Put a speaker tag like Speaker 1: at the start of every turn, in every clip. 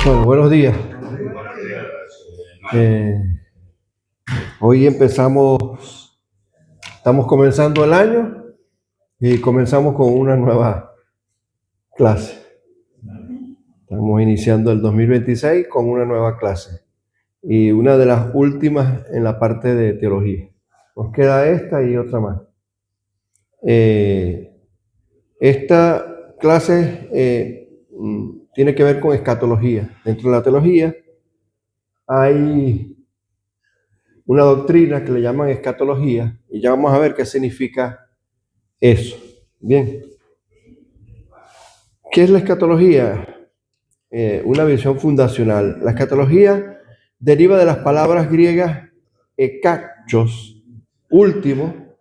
Speaker 1: Bueno, buenos días. Hoy estamos comenzando el año y comenzamos con una nueva clase. Estamos iniciando el 2026 con una nueva clase y una de las últimas en la parte de teología. Nos queda esta y otra más. Esta clase tiene que ver con escatología. Dentro de la teología hay una doctrina que le llaman escatología y ya vamos a ver qué significa eso. Bien. ¿Qué es la escatología? Una visión fundacional. La escatología deriva de las palabras griegas ekachos, último.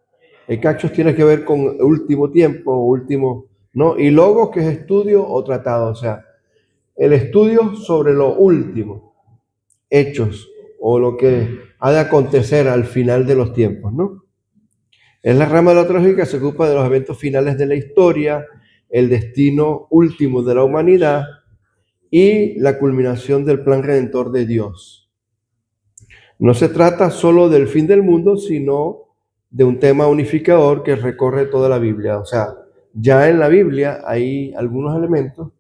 Speaker 1: Ekachos tiene que ver con último tiempo, último, ¿no? Y logos, que es estudio o tratado, o sea, el estudio sobre lo último, hechos, o lo que ha de acontecer al final de los tiempos, ¿no? Es la rama de la teología que se ocupa de los eventos finales de la historia, el destino último de la humanidad y la culminación del plan redentor de Dios. No se trata solo del fin del mundo, sino de un tema unificador que recorre toda la Biblia. O sea, ya en la Biblia hay algunos elementos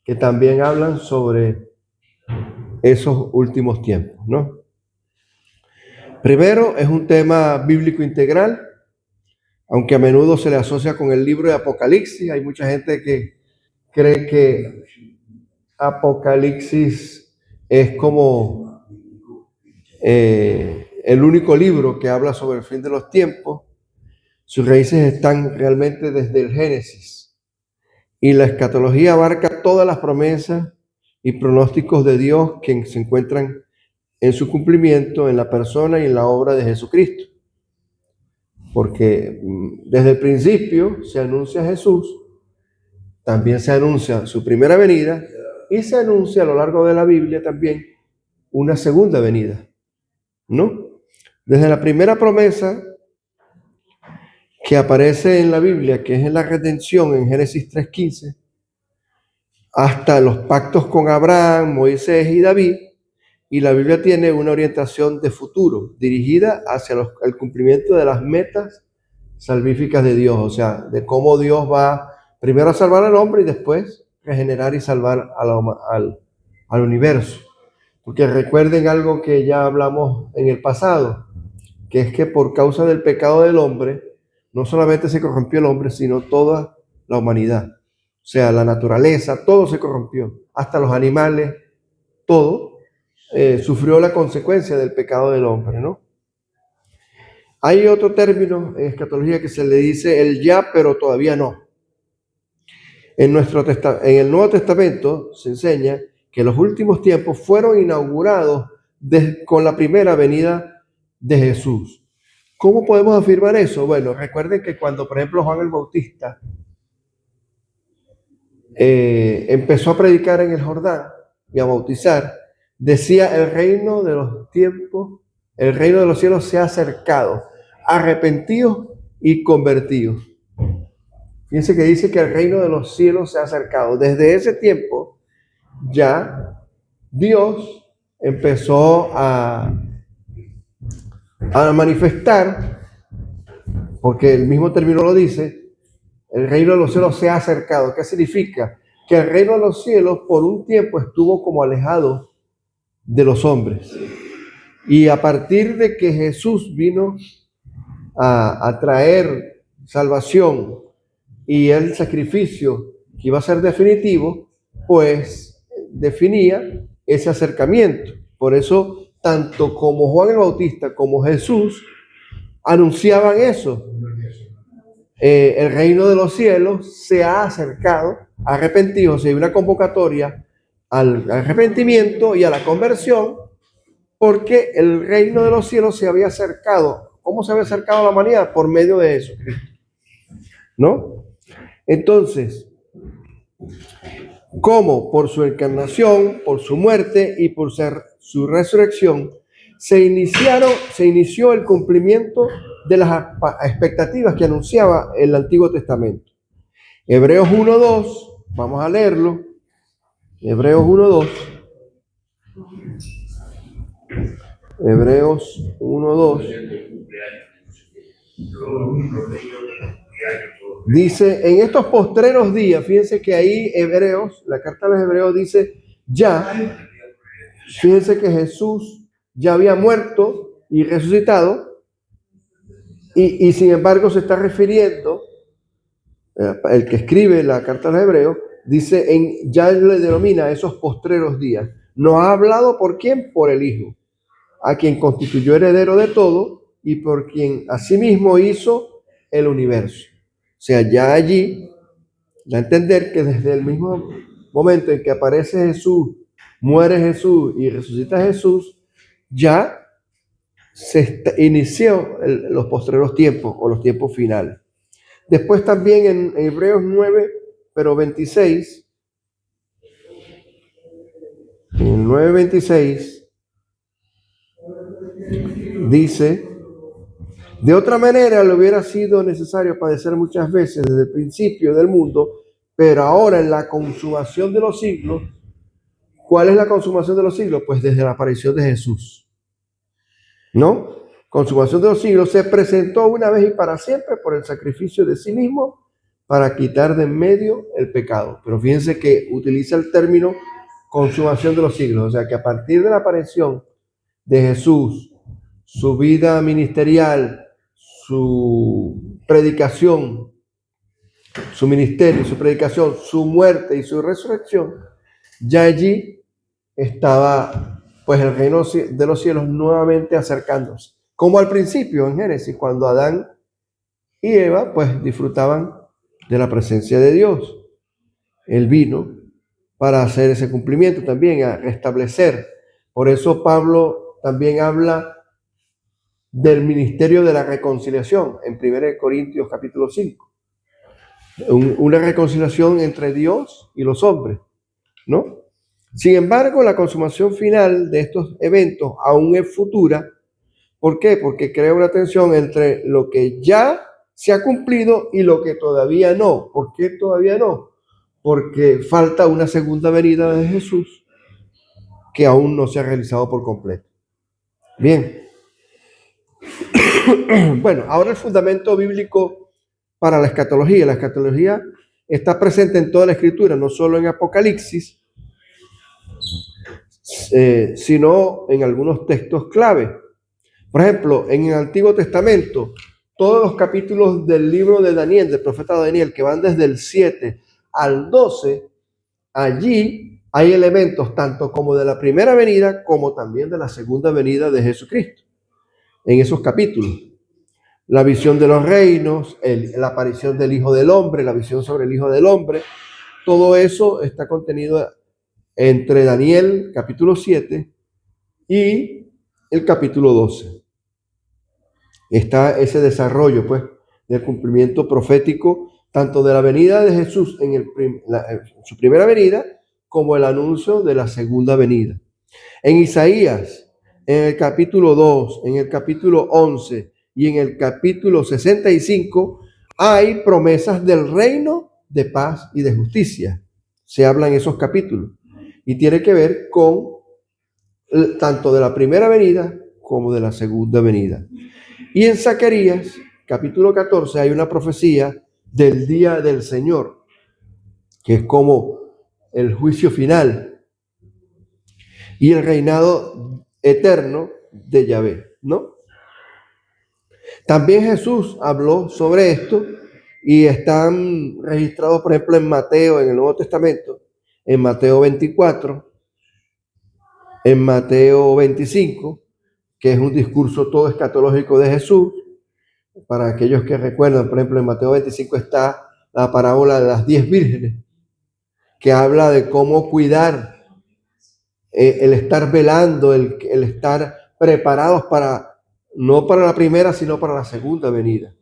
Speaker 1: que también hablan sobre esos últimos tiempos, ¿no? Primero, es un tema bíblico integral, aunque a menudo se le asocia con el libro de Apocalipsis. Hay mucha gente que cree que Apocalipsis es como el único libro que habla sobre el fin de los tiempos. Sus raíces están realmente desde el Génesis. Y la escatología abarca todas las promesas y pronósticos de Dios que se encuentran en su cumplimiento en la persona y en la obra de Jesucristo. Porque desde el principio se anuncia a Jesús, también se anuncia su primera venida y se anuncia a lo largo de la Biblia también una segunda venida, ¿no? Desde la primera promesa que aparece en la Biblia, que es en la redención en Génesis 3:15, hasta los pactos con Abraham, Moisés y David, y la Biblia tiene una orientación de futuro dirigida hacia el cumplimiento de las metas salvíficas de Dios, o sea, de cómo Dios va primero a salvar al hombre y después regenerar y salvar al universo. Porque recuerden algo que ya hablamos en el pasado, que es que por causa del pecado del hombre, no solamente se corrompió el hombre, sino toda la humanidad. O sea, la naturaleza, todo se corrompió, hasta los animales, todo sufrió la consecuencia del pecado del hombre, ¿no? Hay otro término en escatología que se le dice el ya, pero todavía no. En el Nuevo Testamento se enseña que los últimos tiempos fueron inaugurados con la primera venida de Jesús. ¿Cómo podemos afirmar eso? Bueno, recuerden que cuando, por ejemplo, Juan el Bautista empezó a predicar en el Jordán y a bautizar, decía: el reino de los tiempos, el reino de los cielos se ha acercado, arrepentidos y convertidos. Fíjense que dice que el reino de los cielos se ha acercado. Desde ese tiempo ya Dios empezó a manifestar, porque el mismo término lo dice, el reino de los cielos se ha acercado. ¿Qué significa? Que el reino de los cielos por un tiempo estuvo como alejado de los hombres. Y a partir de que Jesús vino a traer salvación y el sacrificio que iba a ser definitivo, pues definía ese acercamiento. Por eso, tanto como Juan el Bautista como Jesús anunciaban eso. El reino de los cielos se ha acercado, arrepentido. O sea, hay una convocatoria al arrepentimiento y a la conversión, porque el reino de los cielos se había acercado. ¿Cómo se había acercado a la humanidad? Por medio de eso, ¿no? Entonces, ¿cómo? Por su encarnación, por su muerte y por su resurrección, se inició el cumplimiento de las expectativas que anunciaba el Antiguo Testamento. Hebreos 1:2, vamos a leerlo. Hebreos 1:2 Hebreos 1:2. Dice, en estos postreros días, fíjense que ahí Hebreos, la carta de los Hebreos dice, ya, fíjense que Jesús ya había muerto y resucitado, y sin embargo se está refiriendo, el que escribe la carta de los Hebreos, dice, ya le denomina esos postreros días. ¿Nos ha hablado por quién? Por el Hijo, a quien constituyó heredero de todo y por quien asimismo hizo el universo. O sea, ya allí, da a entender que desde el mismo momento en que aparece Jesús, muere Jesús y resucita Jesús, ya se inició los postreros tiempos o los tiempos finales. Después también en Hebreos 9, pero 26, en 9:26, dice, de otra manera le hubiera sido necesario padecer muchas veces desde el principio del mundo, pero ahora en la consumación de los siglos. ¿Cuál es la consumación de los siglos? Pues desde la aparición de Jesús, ¿no? Consumación de los siglos, se presentó una vez y para siempre por el sacrificio de sí mismo para quitar de en medio el pecado. Pero fíjense que utiliza el término consumación de los siglos, o sea que a partir de la aparición de Jesús, su vida ministerial, su predicación, su ministerio, su predicación, su muerte y su resurrección, ya allí estaba pues el reino de los cielos nuevamente acercándose. Como al principio en Génesis, cuando Adán y Eva pues disfrutaban de la presencia de Dios. Él vino para hacer ese cumplimiento también, a restablecer. Por eso Pablo también habla del ministerio de la reconciliación en 1 Corintios capítulo 5. Una reconciliación entre Dios y los hombres, ¿no? Sin embargo, la consumación final de estos eventos aún es futura. ¿Por qué? Porque crea una tensión entre lo que ya se ha cumplido y lo que todavía no. ¿Por qué todavía no? Porque falta una segunda venida de Jesús que aún no se ha realizado por completo. Bien. Bueno, ahora el fundamento bíblico para la escatología. La escatología está presente en toda la Escritura, no solo en Apocalipsis, sino en algunos textos clave. Por ejemplo, en el Antiguo Testamento, todos los capítulos del libro de Daniel, del profeta Daniel, que van desde el 7 al 12, allí hay elementos tanto como de la primera venida como también de la segunda venida de Jesucristo. En esos capítulos, la visión de los reinos, la aparición del Hijo del Hombre, la visión sobre el Hijo del Hombre, todo eso está contenido entre Daniel, capítulo 7, y el capítulo 12. Está ese desarrollo, pues, del cumplimiento profético, tanto de la venida de Jesús en su primera venida, como el anuncio de la segunda venida. En Isaías, en el capítulo 2, en el capítulo 11 y en el capítulo 65, hay promesas del reino de paz y de justicia. Se habla en esos capítulos. Y tiene que ver con tanto de la primera venida como de la segunda venida. Y en Zacarías, capítulo 14, hay una profecía del día del Señor, que es como el juicio final y el reinado eterno de Yahvé, ¿no? También Jesús habló sobre esto y están registrados, por ejemplo, en Mateo, en el Nuevo Testamento, en Mateo 24, en Mateo 25, que es un discurso todo escatológico de Jesús. Para aquellos que recuerdan, por ejemplo, en Mateo 25 está la parábola de las 10 vírgenes, que habla de cómo cuidar, el estar velando, el estar preparados no para la primera, sino para la segunda venida.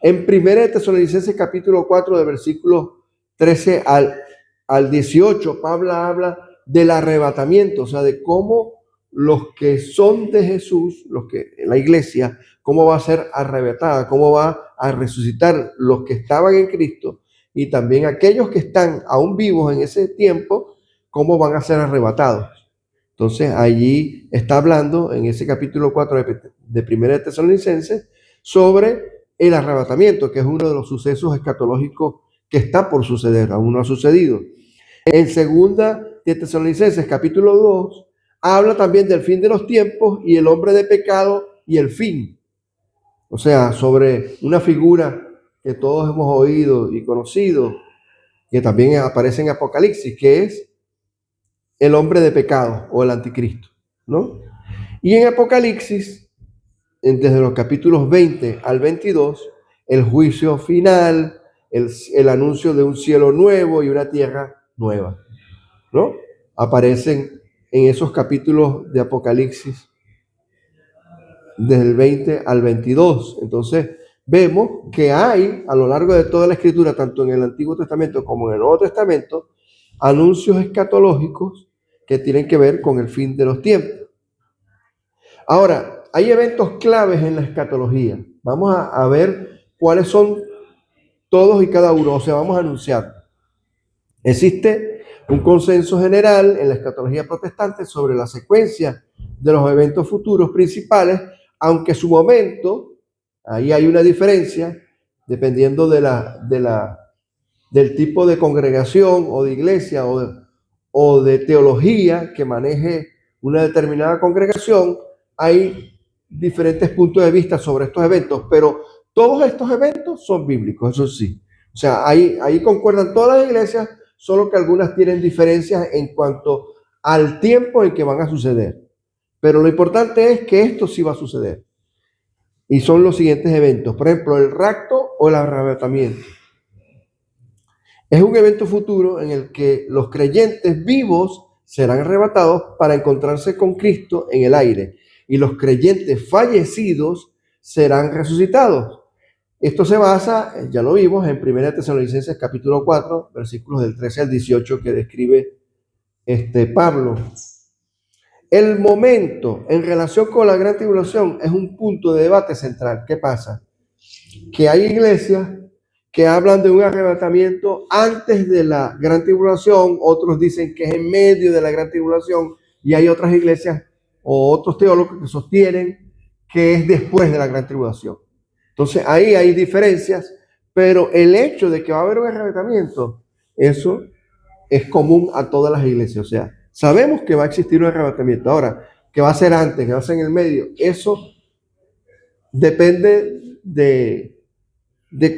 Speaker 1: En 1 Tesalonicenses capítulo 4, de versículos 13 al 18, Pablo habla del arrebatamiento, o sea, de cómo los que son de Jesús, los que en la iglesia, cómo va a ser arrebatada, cómo va a resucitar los que estaban en Cristo y también aquellos que están aún vivos en ese tiempo, cómo van a ser arrebatados. Entonces allí está hablando en ese capítulo 4 de Primera de Tesalonicenses sobre el arrebatamiento, que es uno de los sucesos escatológicos que está por suceder, aún no ha sucedido. En Segunda de Tesalonicenses capítulo 2 habla también del fin de los tiempos y el hombre de pecado y el fin. O sea, sobre una figura que todos hemos oído y conocido, que también aparece en Apocalipsis, que es el hombre de pecado o el anticristo, ¿no? Y en Apocalipsis, desde los capítulos 20 al 22, el juicio final, el anuncio de un cielo nuevo y una tierra nueva, ¿no? Aparecen en esos capítulos de Apocalipsis desde el 20 al 22. Entonces, vemos que hay a lo largo de toda la escritura, tanto en el Antiguo Testamento como en el Nuevo Testamento, anuncios escatológicos que tienen que ver con el fin de los tiempos. Ahora, hay eventos claves en la escatología. Vamos a ver cuáles son todos y cada uno, o sea, vamos a anunciar. Existe un consenso general en la escatología protestante sobre la secuencia de los eventos futuros principales, aunque su momento, ahí hay una diferencia, dependiendo del tipo de congregación o de iglesia o de teología que maneje una determinada congregación, hay diferentes puntos de vista sobre estos eventos, pero todos estos eventos son bíblicos, eso sí. O sea, ahí concuerdan todas las iglesias, solo que algunas tienen diferencias en cuanto al tiempo en que van a suceder. Pero lo importante es que esto sí va a suceder. Y son los siguientes eventos. Por ejemplo, el rapto o el arrebatamiento. Es un evento futuro en el que los creyentes vivos serán arrebatados para encontrarse con Cristo en el aire y los creyentes fallecidos serán resucitados. Esto se basa, ya lo vimos, en 1 Tesalonicenses capítulo 4, versículos del 13 al 18 que describe Pablo. El momento en relación con la gran tribulación es un punto de debate central. ¿Qué pasa? Que hay iglesias que hablan de un arrebatamiento antes de la gran tribulación, otros dicen que es en medio de la gran tribulación, y hay otras iglesias o otros teólogos que sostienen que es después de la gran tribulación. Entonces ahí hay diferencias, pero el hecho de que va a haber un arrebatamiento, eso es común a todas las iglesias. O sea, sabemos que va a existir un arrebatamiento. Ahora, que va a ser antes, que va a ser en el medio, eso depende de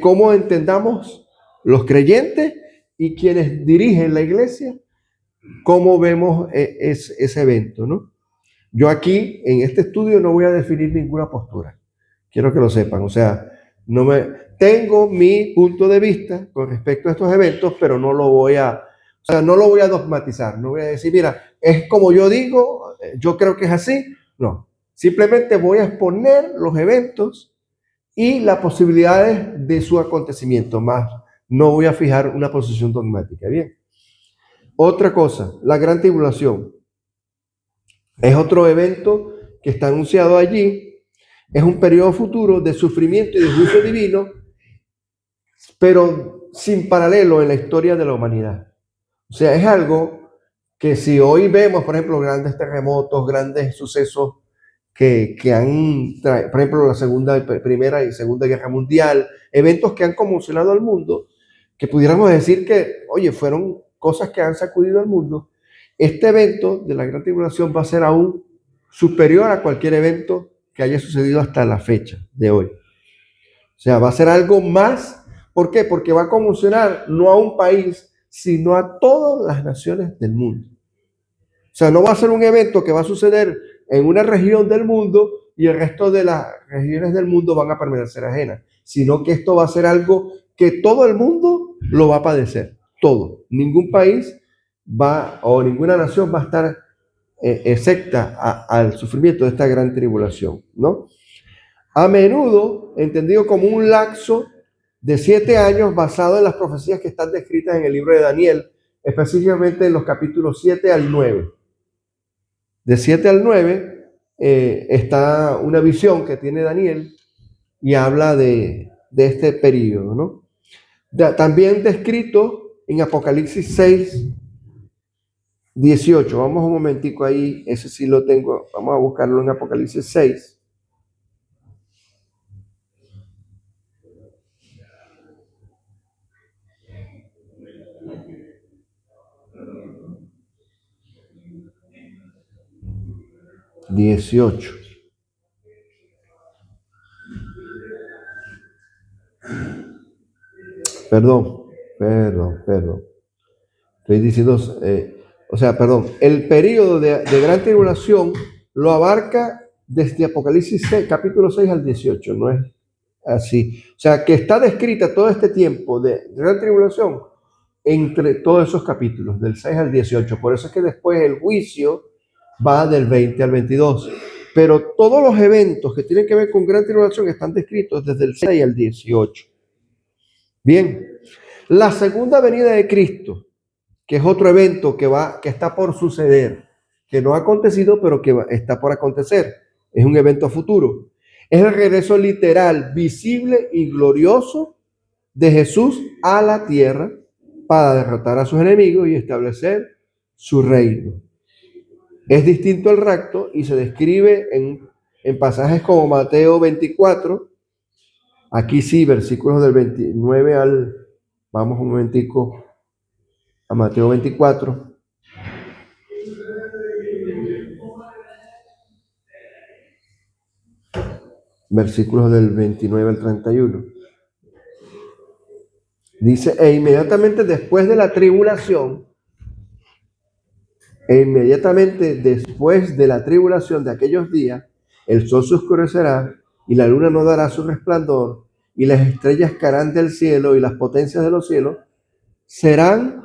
Speaker 1: cómo entendamos los creyentes y quienes dirigen la iglesia, cómo vemos ese evento, ¿no? Yo aquí, en este estudio, no voy a definir ninguna postura. Quiero que lo sepan. O sea, tengo mi punto de vista con respecto a estos eventos, pero no lo voy a dogmatizar. No voy a decir, mira, es como yo digo, yo creo que es así. No. Simplemente voy a exponer los eventos y las posibilidades de su acontecimiento, más no voy a fijar una posición dogmática. Bien. Otra cosa, la gran tribulación. Es otro evento que está anunciado allí. Es un periodo futuro de sufrimiento y de juicio divino, pero sin paralelo en la historia de la humanidad. O sea, es algo que si hoy vemos, por ejemplo, grandes terremotos, grandes sucesos que han, por ejemplo, la Primera y Segunda Guerra Mundial, eventos que han conmocionado al mundo, que pudiéramos decir que, oye, fueron cosas que han sacudido al mundo. Este evento de la Gran Tribulación va a ser aún superior a cualquier evento que haya sucedido hasta la fecha de hoy. O sea, va a ser algo más. ¿Por qué? Porque va a conmocionar no a un país, sino a todas las naciones del mundo. O sea, no va a ser un evento que va a suceder en una región del mundo y el resto de las regiones del mundo van a permanecer ajenas, sino que esto va a ser algo que todo el mundo lo va a padecer, todo. Ningún país o ninguna nación va a estar excepta al sufrimiento de esta gran tribulación, ¿no? A menudo entendido como un lapso de 7 años basado en las profecías que están descritas en el libro de Daniel, específicamente en los capítulos 7 al 9. De 7 al 9 está una visión que tiene Daniel y habla de este periodo, ¿no? También descrito en Apocalipsis 6, 18, vamos un momentico ahí, ese sí lo tengo, vamos a buscarlo en Apocalipsis 6. Dieciocho. Perdón. Estoy diciendo, perdón, el periodo de gran tribulación lo abarca desde Apocalipsis 6, capítulo 6 al 18, no es así. O sea, que está descrita todo este tiempo de gran tribulación entre todos esos capítulos, del 6 al 18. Por eso es que después el juicio va del 20 al 22. Pero todos los eventos que tienen que ver con gran tribulación están descritos desde el 6 al 18. Bien, la segunda venida de Cristo, que es otro evento que está por suceder, que no ha acontecido, pero que está por acontecer. Es un evento futuro. Es el regreso literal, visible y glorioso de Jesús a la tierra para derrotar a sus enemigos y establecer su reino. Es distinto al rapto y se describe en pasajes como Mateo 24, aquí sí, versículos del 29 al, vamos un momentico a Mateo 24. Versículos del 29 al 31. Dice, e inmediatamente después de la tribulación, de aquellos días, el sol se oscurecerá y la luna no dará su resplandor y las estrellas caerán del cielo y las potencias de los cielos serán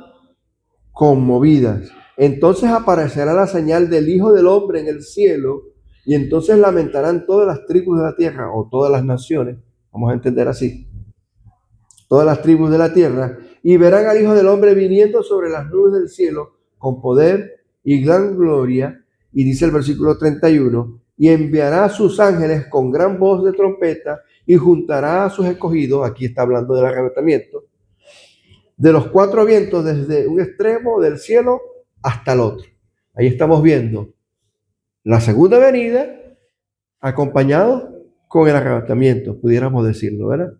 Speaker 1: conmovidas. Entonces aparecerá la señal del Hijo del Hombre en el cielo y entonces lamentarán todas las tribus de la tierra o todas las naciones, vamos a entender así, todas las tribus de la tierra, y verán al Hijo del Hombre viniendo sobre las nubes del cielo con poder y gran gloria. Y dice el versículo 31, y enviará a sus ángeles con gran voz de trompeta y juntará a sus escogidos, aquí está hablando del arrebatamiento, de los cuatro vientos desde un extremo del cielo hasta el otro. Ahí estamos viendo la segunda venida acompañado con el arrebatamiento, pudiéramos decirlo, ¿verdad?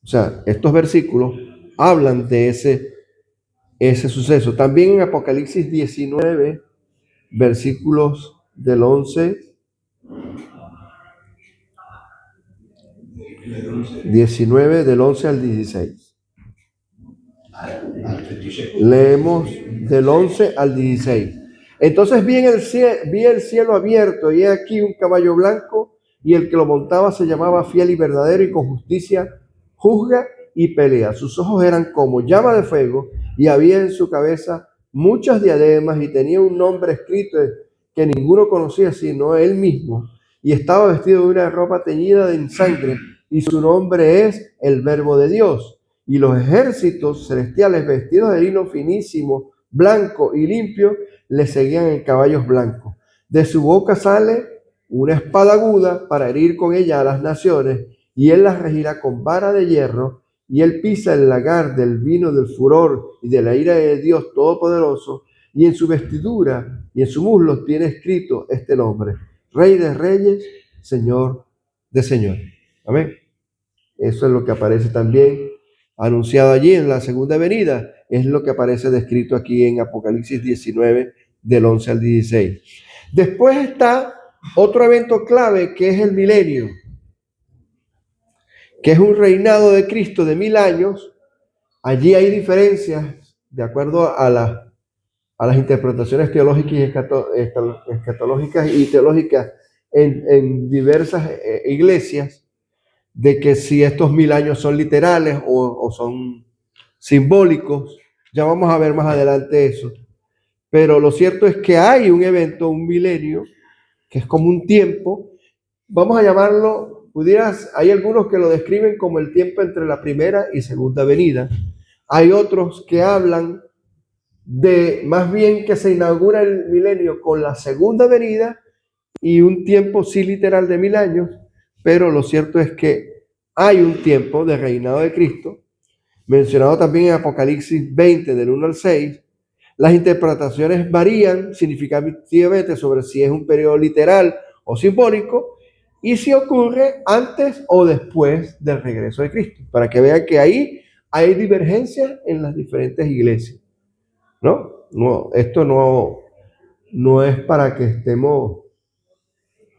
Speaker 1: O sea, estos versículos hablan de ese suceso. También en Apocalipsis 19, versículos del 11, 19 del 11 al 16. Leemos del 11 al 16. Entonces vi el cielo abierto y he aquí un caballo blanco y el que lo montaba se llamaba Fiel y Verdadero y con justicia juzga y pelea. Sus ojos eran como llama de fuego y había en su cabeza muchas diademas y tenía un nombre escrito que ninguno conocía sino él mismo, y estaba vestido de una ropa teñida en sangre y su nombre es el Verbo de Dios. Y los ejércitos celestiales vestidos de lino finísimo, blanco y limpio, le seguían en caballos blancos. De su boca sale una espada aguda para herir con ella a las naciones, y él las regirá con vara de hierro, y él pisa el lagar del vino del furor y de la ira de Dios Todopoderoso, y en su vestidura y en su muslo tiene escrito este nombre: Rey de Reyes, Señor de Señores. Amén. Eso es lo que aparece también anunciado allí en la segunda venida. Es lo que aparece descrito aquí en Apocalipsis 19, del 11 al 16. Después está otro evento clave que es el milenio, que es un reinado de Cristo de 1000 años. Allí hay diferencias de acuerdo a las interpretaciones teológicas y escatológicas y teológicas en diversas iglesias, de que si estos 1000 años son literales o son simbólicos. Ya vamos a ver más adelante eso. Pero lo cierto es que hay un evento, un milenio, que es como un tiempo, vamos a llamarlo, hay algunos que lo describen como el tiempo entre la primera y segunda venida. Hay otros que hablan de más bien que se inaugura el milenio con la segunda venida y un tiempo sí literal de 1000 años, pero lo cierto es que hay un tiempo de reinado de Cristo, mencionado también en Apocalipsis 20, del 1 al 6, Las interpretaciones varían significativamente sobre si es un periodo literal o simbólico y si ocurre antes o después del regreso de Cristo, para que vean que ahí hay divergencias en las diferentes iglesias, ¿no? Esto no es para que estemos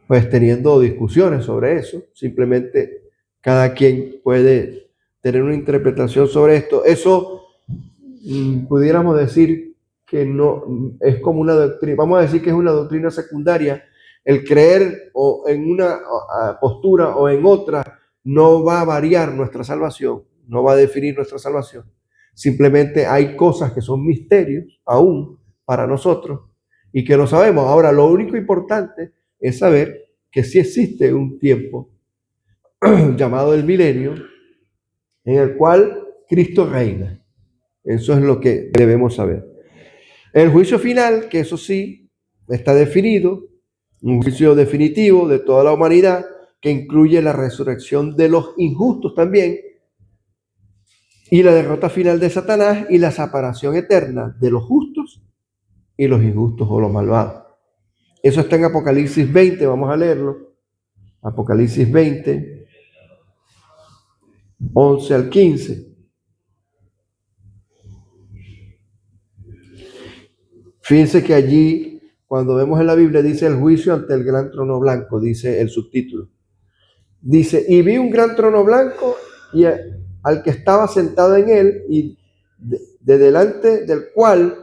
Speaker 1: pues teniendo discusiones sobre eso, simplemente cada quien puede tener una interpretación sobre esto. Eso pudiéramos decir que no es como una doctrina, vamos a decir que es una doctrina secundaria. El creer o en una postura o en otra no va a variar nuestra salvación, no va a definir nuestra salvación. Simplemente hay cosas que son misterios aún para nosotros y que no sabemos. Ahora, lo único importante es saber que sí existe un tiempo llamado el milenio en el cual Cristo reina. Eso es lo que debemos saber. El juicio final, que eso sí está definido, un juicio definitivo de toda la humanidad, que incluye la resurrección de los injustos también, y la derrota final de Satanás y la separación eterna de los justos y los injustos o los malvados. Eso está en Apocalipsis 20, vamos a leerlo. Apocalipsis 20, 11 al 15. Fíjense que allí, cuando vemos en la Biblia, dice el juicio ante el gran trono blanco, dice el subtítulo. Dice, y vi un gran trono blanco y al que estaba sentado en él, y de delante del cual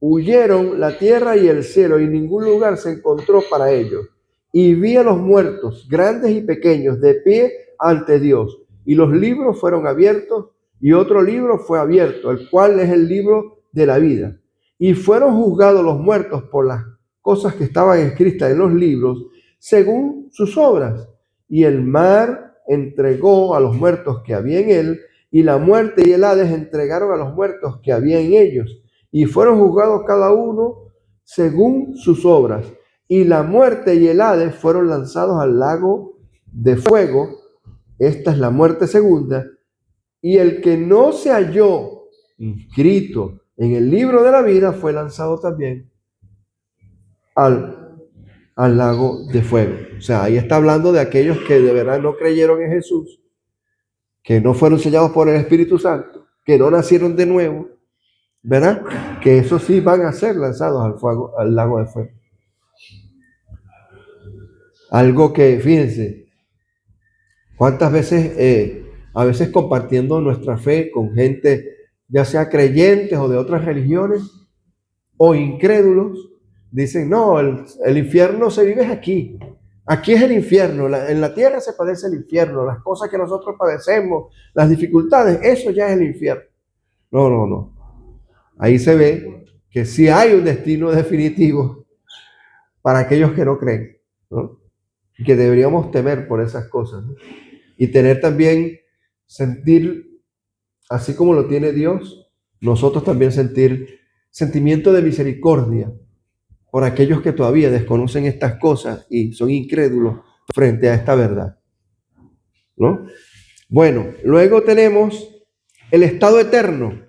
Speaker 1: huyeron la tierra y el cielo, y ningún lugar se encontró para ellos. Y vi a los muertos, grandes y pequeños, de pie ante Dios. Y los libros fueron abiertos, y otro libro fue abierto, el cual es el libro de la vida. Y fueron juzgados los muertos por las cosas que estaban escritas en los libros, según sus obras. Y el mar entregó a los muertos que había en él, y la muerte y el Hades entregaron a los muertos que había en ellos, y fueron juzgados cada uno según sus obras. Y la muerte y el Hades fueron lanzados al lago de fuego. Esta es la muerte segunda. Y el que no se halló inscrito en el libro de la vida fue lanzado también al lago de fuego. O sea, ahí está hablando de aquellos que de verdad no creyeron en Jesús, que no fueron sellados por el Espíritu Santo, que no nacieron de nuevo, ¿verdad? Que esos sí van a ser lanzados al fuego, al lago de fuego. Algo que, fíjense, cuántas veces, a veces compartiendo nuestra fe con gente, ya sea creyentes o de otras religiones, o incrédulos, dicen, no, el infierno se vive aquí. Aquí es el infierno, en la tierra se padece el infierno, las cosas que nosotros padecemos, las dificultades, eso ya es el infierno. No. Ahí se ve que sí hay un destino definitivo para aquellos que no creen, ¿no? Y que deberíamos temer por esas cosas, ¿no? Y tener también, sentir, así como lo tiene Dios, nosotros también sentir sentimiento de misericordia por aquellos que todavía desconocen estas cosas y son incrédulos frente a esta verdad, ¿no? Bueno, luego tenemos el estado eterno.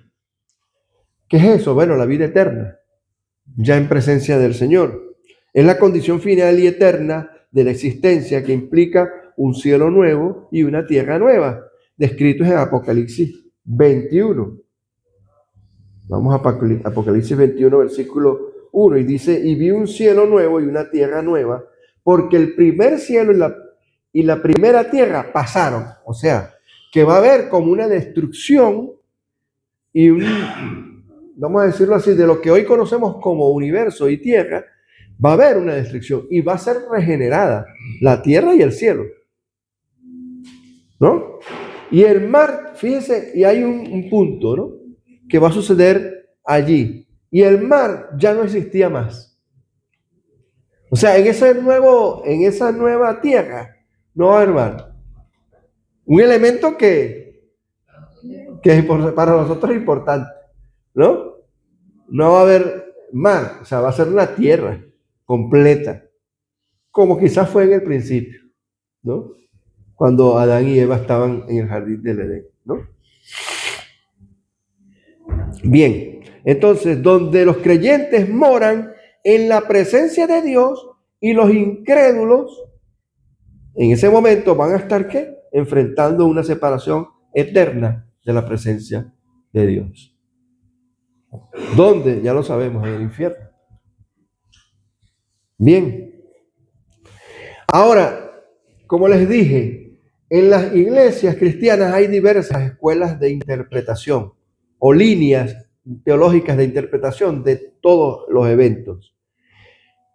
Speaker 1: ¿Qué es eso? Bueno, la vida eterna, ya en presencia del Señor. Es la condición final y eterna de la existencia que implica un cielo nuevo y una tierra nueva, descritos en Apocalipsis 21. Vamos a Apocalipsis 21, versículo 1, y dice, y vi un cielo nuevo y una tierra nueva, porque el primer cielo y la primera tierra pasaron. O sea, que va a haber como una destrucción y vamos a decirlo así, de lo que hoy conocemos como universo y tierra, va a haber una destrucción y va a ser regenerada la tierra y el cielo, ¿no? Y el mar, fíjense, y hay un punto, ¿no?, que va a suceder allí. Y el mar ya no existía más. O sea, en esa nueva tierra no va a haber mar. Un elemento que para nosotros es importante, ¿no? No va a haber mar, o sea, va a ser una tierra completa, como quizás fue en el principio, ¿no? Cuando Adán y Eva estaban en el jardín del Edén, ¿no? Bien, Entonces, donde los creyentes moran en la presencia de Dios y los incrédulos, en ese momento van a estar, ¿qué? Enfrentando una separación eterna de la presencia de Dios. ¿Dónde? Ya lo sabemos, en el infierno. Bien. Ahora, como les dije, en las iglesias cristianas hay diversas escuelas de interpretación o líneas teológicas de interpretación de todos los eventos.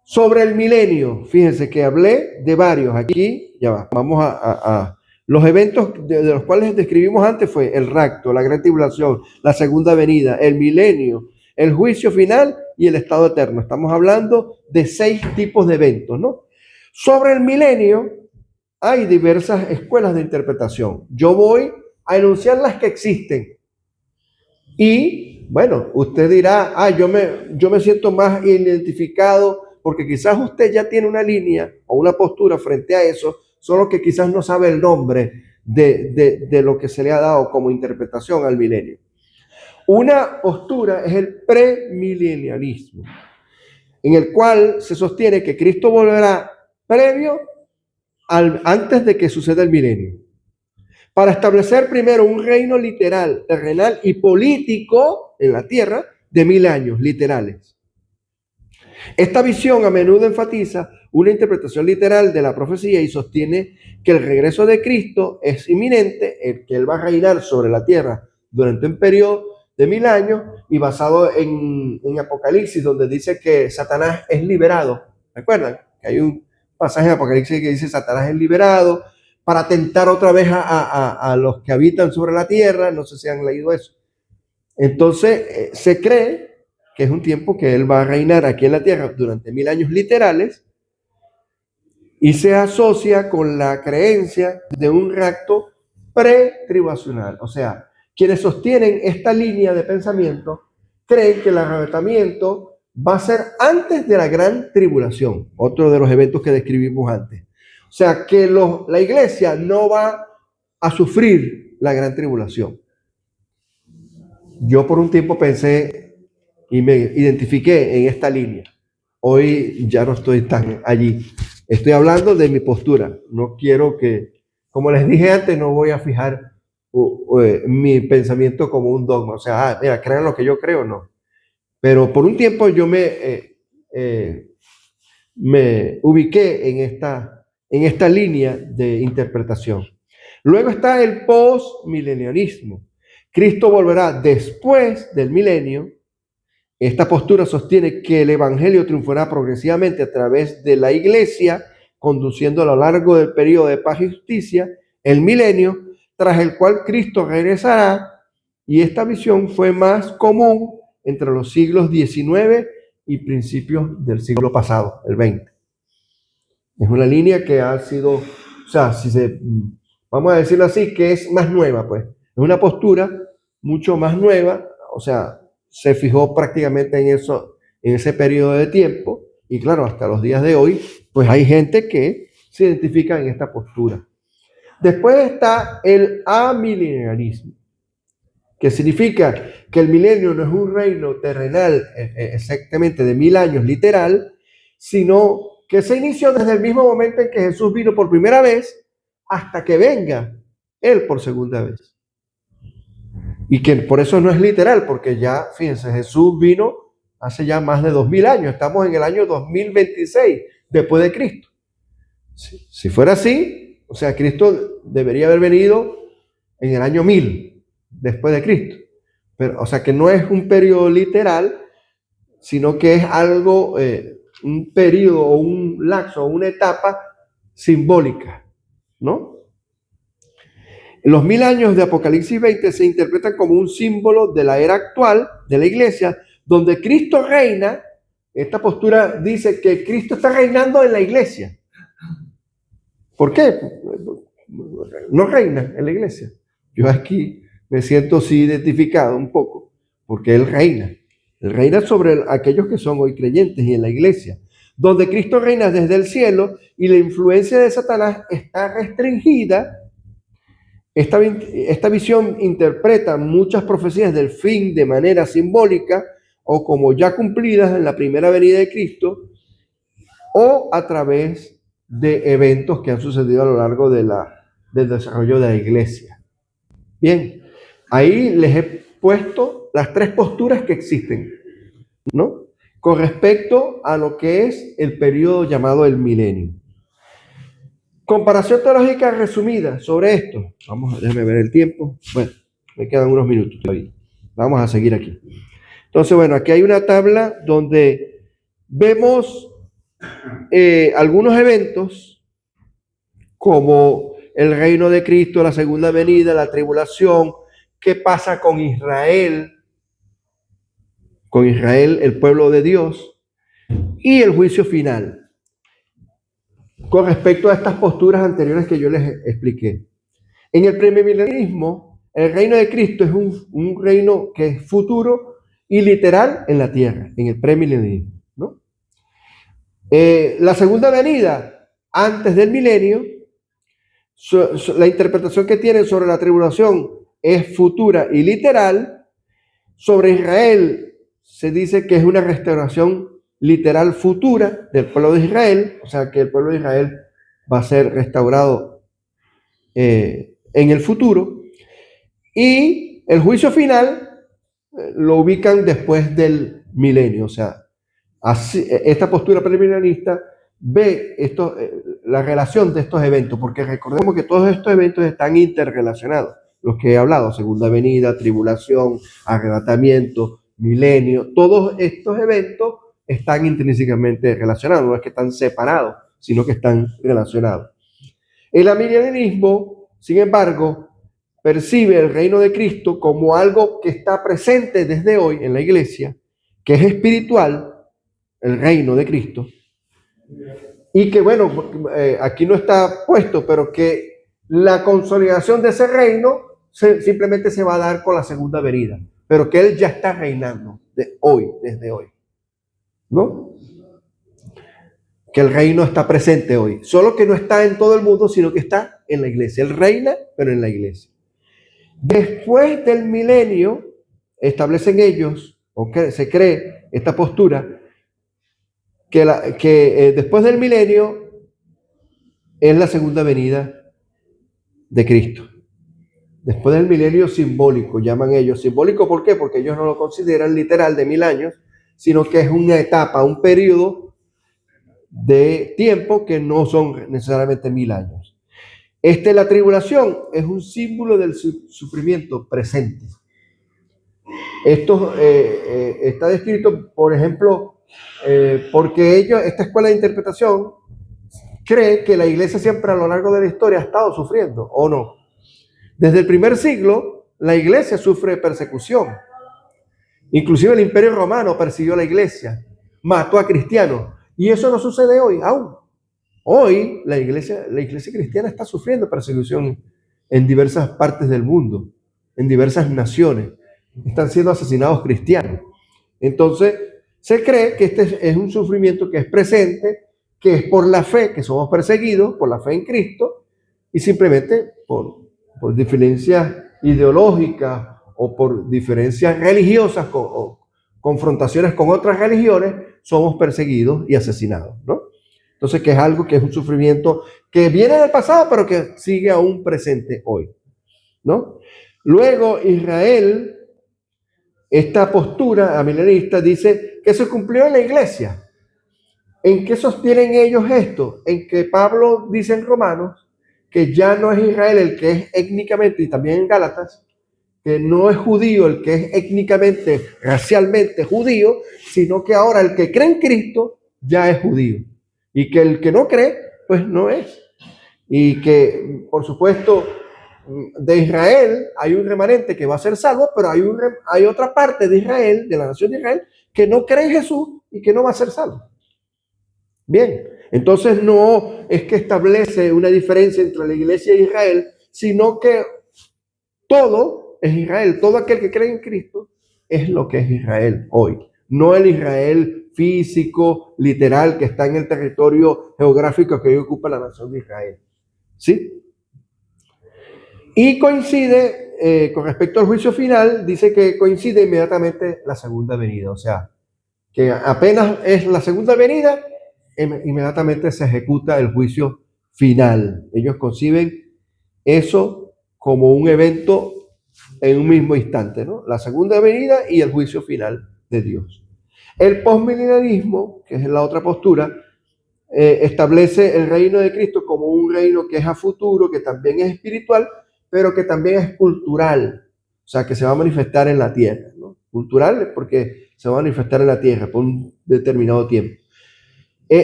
Speaker 1: Sobre el milenio, fíjense que hablé de varios. Aquí, ya va, vamos a los eventos de los cuales describimos antes fue el rapto, la gran tribulación, la segunda venida, el milenio, el juicio final y el estado eterno. Estamos hablando de 6 tipos de eventos, ¿no? Sobre el milenio hay diversas escuelas de interpretación. Yo voy a enunciar las que existen. Y, bueno, usted dirá, yo me siento más identificado porque quizás usted ya tiene una línea o una postura frente a eso, solo que quizás no sabe el nombre de lo que se le ha dado como interpretación al milenio. Una postura es el premilenialismo, en el cual se sostiene que Cristo volverá previo antes de que suceda el milenio, para establecer primero un reino literal, terrenal y político en la tierra de 1000 años literales. Esta visión a menudo enfatiza una interpretación literal de la profecía y sostiene que el regreso de Cristo es inminente, que Él va a reinar sobre la tierra durante un periodo de 1000 años y basado en Apocalipsis, donde dice que Satanás es liberado. ¿Recuerdan? Que hay un pasaje en Apocalipsis que dice Satanás es liberado para tentar otra vez a los que habitan sobre la tierra. No sé si han leído eso. Entonces, se cree que es un tiempo que Él va a reinar aquí en la tierra durante 1000 años literales y se asocia con la creencia de un rapto pretribucional. O sea, quienes sostienen esta línea de pensamiento creen que el arrebatamiento va a ser antes de la gran tribulación, otro de los eventos que describimos antes. O sea, que la iglesia no va a sufrir la gran tribulación. Yo por un tiempo pensé y me identifiqué en esta línea. Hoy ya no estoy tan allí. Estoy hablando de mi postura. No quiero que, como les dije antes, no voy a fijar mi pensamiento como un dogma. O sea, mira, crean lo que yo creo, no. Pero por un tiempo yo me ubiqué en esta línea de interpretación. Luego está el postmilenialismo. Cristo volverá después del milenio. Esta postura sostiene que el evangelio triunfará progresivamente a través de la iglesia, conduciendo a lo largo del periodo de paz y justicia, el milenio, tras el cual Cristo regresará, y esta visión fue más común entre los siglos XIX y principios del siglo pasado, el XX. Es una línea que ha sido, o sea, vamos a decirlo así, que es más nueva, pues. Es una postura mucho más nueva, o sea, se fijó prácticamente en ese periodo de tiempo, y claro, hasta los días de hoy, pues hay gente que se identifica en esta postura. Después está el amilenialismo, que significa que el milenio no es un reino terrenal exactamente de 1000 años literal, sino que se inició desde el mismo momento en que Jesús vino por primera vez hasta que venga Él por segunda vez. Y que por eso no es literal, porque ya, fíjense, Jesús vino hace ya más de 2000 años. Estamos en el año 2026 después de Cristo. Si fuera así, o sea, Cristo debería haber venido en el año 1000 después de Cristo. Pero, o sea, que no es un periodo literal, sino que es algo, un periodo o un lapso o una etapa simbólica, ¿no? Los 1000 años de Apocalipsis 20 se interpretan como un símbolo de la era actual de la iglesia, donde Cristo reina. Esta postura dice que Cristo está reinando en la iglesia. ¿Por qué? No reina en la iglesia. Yo aquí me siento sí identificado un poco, porque Él reina. Él reina sobre aquellos que son hoy creyentes y en la iglesia, donde Cristo reina desde el cielo y la influencia de Satanás está restringida. Esta visión interpreta muchas profecías del fin de manera simbólica, o como ya cumplidas en la primera venida de Cristo, o a través de eventos que han sucedido a lo largo del desarrollo de la iglesia. Bien, ahí les he puesto las tres posturas que existen, ¿no? Con respecto a lo que es el periodo llamado el milenio. Comparación teológica resumida sobre esto. Déjame ver el tiempo. Bueno, me quedan unos minutos todavía. Vamos a seguir aquí. Entonces, bueno, aquí hay una tabla donde vemos algunos eventos como el reino de Cristo, la segunda venida, la tribulación, qué pasa con Israel, el pueblo de Dios, y el juicio final. Con respecto a estas posturas anteriores que yo les expliqué. En el premilenialismo, el reino de Cristo es un reino que es futuro y literal en la tierra, en el premilenialismo, ¿no? La segunda venida, antes del milenio, la interpretación que tienen sobre la tribulación es futura y literal. Sobre Israel se dice que es una restauración literal futura del pueblo de Israel, o sea que el pueblo de Israel va a ser restaurado en el futuro. Y el juicio final lo ubican después del milenio, o sea, así, esta postura premilenista ve la relación de estos eventos, porque recordemos que todos estos eventos están interrelacionados, los que he hablado, segunda venida, tribulación, arrebatamiento, milenio, todos estos eventos están intrínsecamente relacionados, no es que están separados, sino que están relacionados. El amilenialismo, sin embargo, percibe el reino de Cristo como algo que está presente desde hoy en la iglesia, que es espiritual, el reino de Cristo, y que, bueno, aquí no está puesto, pero que la consolidación de ese reino simplemente se va a dar con la segunda venida, pero que Él ya está reinando desde hoy, ¿no? Que el reino está presente hoy, solo que no está en todo el mundo, sino que está en la iglesia. Él reina, pero en la iglesia. Después del milenio, establecen ellos, o que se cree esta postura, que después del milenio es la segunda venida de Cristo. Después del milenio simbólico, llaman ellos. Simbólico, ¿por qué? Porque ellos no lo consideran literal de 1000 años, sino que es una etapa, un periodo de tiempo que no son necesariamente 1000 años. La tribulación es un símbolo del sufrimiento presente. Esto está descrito, por ejemplo, porque esta escuela de interpretación cree que la iglesia siempre a lo largo de la historia ha estado sufriendo, ¿o no? Desde el primer siglo, la iglesia sufre persecución. Inclusive el Imperio Romano persiguió a la iglesia, mató a cristianos. Y eso no sucede hoy, aún. Hoy la iglesia cristiana está sufriendo persecución en diversas partes del mundo, en diversas naciones. Están siendo asesinados cristianos. Entonces, se cree que este es un sufrimiento que es presente, que es por la fe, que somos perseguidos, por la fe en Cristo, y simplemente por diferencias ideológicas o por diferencias religiosas o confrontaciones con otras religiones, somos perseguidos y asesinados, ¿no? Entonces, que es algo que es un sufrimiento que viene del pasado, pero que sigue aún presente hoy, ¿no? Luego, Israel, esta postura amilenista dice que se cumplió en la iglesia. ¿En qué sostienen ellos esto? En que Pablo dice en Romanos que ya no es Israel el que es étnicamente, y también en Gálatas, que no es judío el que es étnicamente, racialmente judío, sino que ahora el que cree en Cristo ya es judío. Y que el que no cree, pues no es. Y que, por supuesto, de Israel hay un remanente que va a ser salvo, pero hay otra parte de Israel, de la nación de Israel, que no cree en Jesús y que no va a ser salvo. Bien, entonces no es que establece una diferencia entre la iglesia e Israel, sino que todo es Israel. Todo aquel que cree en Cristo es lo que es Israel hoy. No el Israel físico, literal, que está en el territorio geográfico que hoy ocupa la nación de Israel. ¿Sí? Y coincide, con respecto al juicio final, dice que coincide inmediatamente la segunda venida. O sea, que apenas es la segunda venida, inmediatamente se ejecuta el juicio final. Ellos conciben eso como un evento en un mismo instante, ¿no? La segunda venida y el juicio final de Dios. El postmilenarismo, que es la otra postura, establece el reino de Cristo como un reino que es a futuro, que también es espiritual, pero que también es cultural, o sea, que se va a manifestar en la tierra, ¿no? Cultural porque se va a manifestar en la tierra por un determinado tiempo.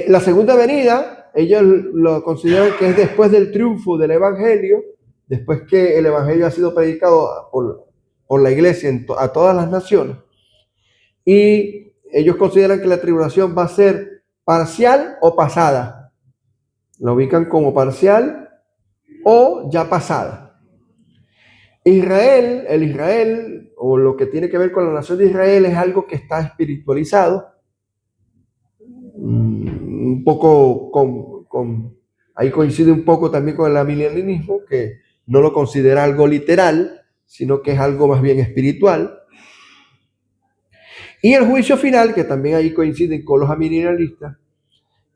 Speaker 1: La segunda venida, ellos lo consideran que es después del triunfo del Evangelio, después que el Evangelio ha sido predicado por la iglesia a todas las naciones, y ellos consideran que la tribulación va a ser parcial o pasada. La ubican como parcial o ya pasada. Israel, el Israel, o lo que tiene que ver con la nación de Israel, es algo que está espiritualizado. Un poco ahí coincide un poco también con el amilenialismo, que no lo considera algo literal, sino que es algo más bien espiritual. Y el juicio final, que también ahí coinciden con los amilenialistas,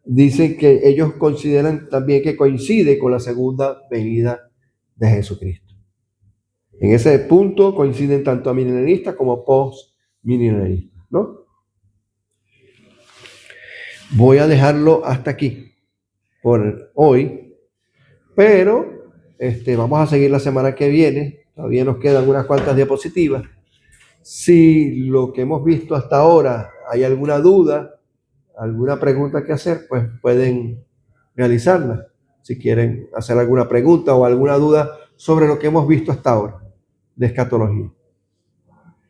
Speaker 1: dicen que ellos consideran también que coincide con la segunda venida de Jesucristo. En ese punto coinciden tanto amilenialistas como postmilenialistas, ¿no? Voy a dejarlo hasta aquí por hoy, pero vamos a seguir la semana que viene. Todavía nos quedan unas cuantas diapositivas. Si lo que hemos visto hasta ahora hay alguna duda, alguna pregunta que hacer, pues pueden realizarla. Si quieren hacer alguna pregunta o alguna duda sobre lo que hemos visto hasta ahora de escatología.